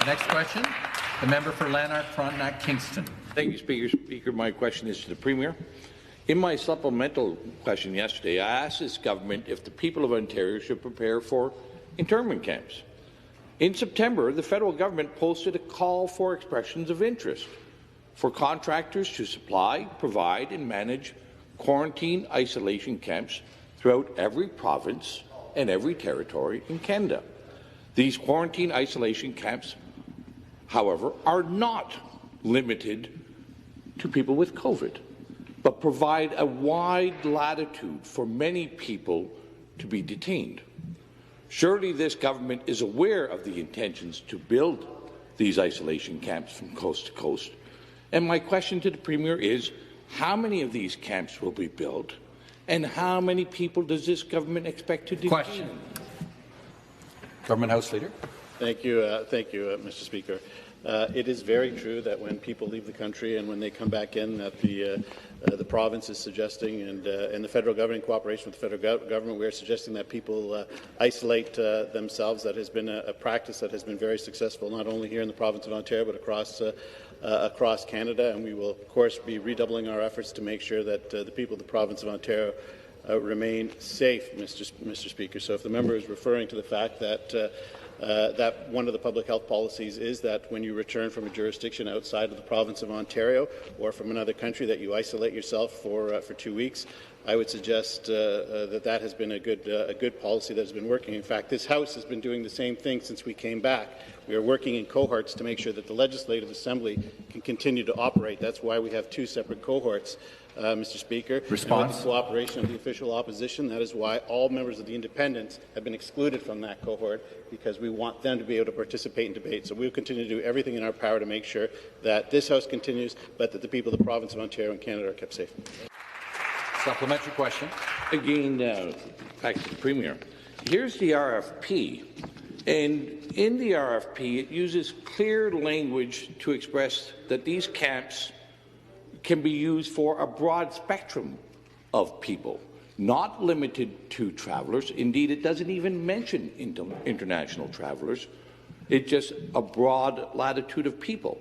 Next question, the member for Lanark, Frontenac, Kingston. Thank you, Speaker. My question is to the Premier. In my supplemental question yesterday, I asked this government if the people of Ontario should prepare for internment camps. In September, the federal government posted a call for expressions of interest for contractors to supply, provide and manage quarantine isolation camps throughout every province and every territory in Canada. These quarantine isolation camps, however, are not limited to people with COVID, but provide a wide latitude for many people to be detained. Surely this government is aware of the intentions to build these isolation camps from coast to coast. And my question to the Premier is, how many of these camps will be built, and how many people does this government expect to detain? Question. Government House Leader. Thank you, Mr. Speaker. It is very true that when people leave the country and when they come back in, that the province is suggesting, and the federal government, in cooperation with the federal government, we are suggesting that people isolate themselves. That has been a practice that has been very successful, not only here in the province of Ontario, but across Canada. And we will, of course, be redoubling our efforts to make sure that the people of the province of Ontario remain safe, Mr. Speaker. So if the member is referring to the fact that that one of the public health policies is that when you return from a jurisdiction outside of the province of Ontario or from another country that you isolate yourself for 2 weeks, I would suggest that has been a good policy that has been working. In fact, this House has been doing the same thing since we came back. We are working in cohorts to make sure that the Legislative Assembly can continue to operate. That's why we have 2 separate cohorts. Mr. Speaker, response. And with the cooperation of the official opposition, that is why all members of the Independents have been excluded from that cohort, because we want them to be able to participate in debate. So we will continue to do everything in our power to make sure that this House continues, but that the people of the province of Ontario and Canada are kept safe. Supplementary question. Again, back to the Premier. Here's the RFP, and in the RFP it uses clear language to express that these camps can be used for a broad spectrum of people, not limited to travellers. Indeed, it doesn't even mention international travellers. It's just a broad latitude of people.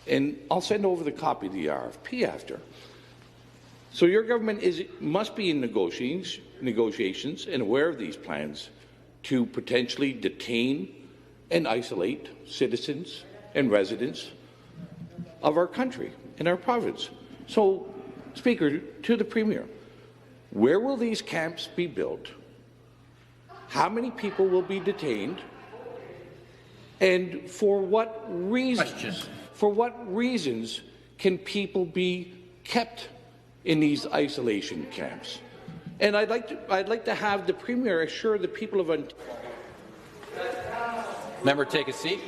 And I'll send over the copy of the RFP after. So your government must be in negotiations and aware of these plans to potentially detain and isolate citizens and residents of our country, in our province. So, Speaker, to the Premier, where will these camps be built? How many people will be detained? And for what reasons? For what reasons can people be kept in these isolation camps? And I'd like to have the Premier assure the people of Ontario. Member, take a seat.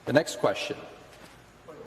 The next question,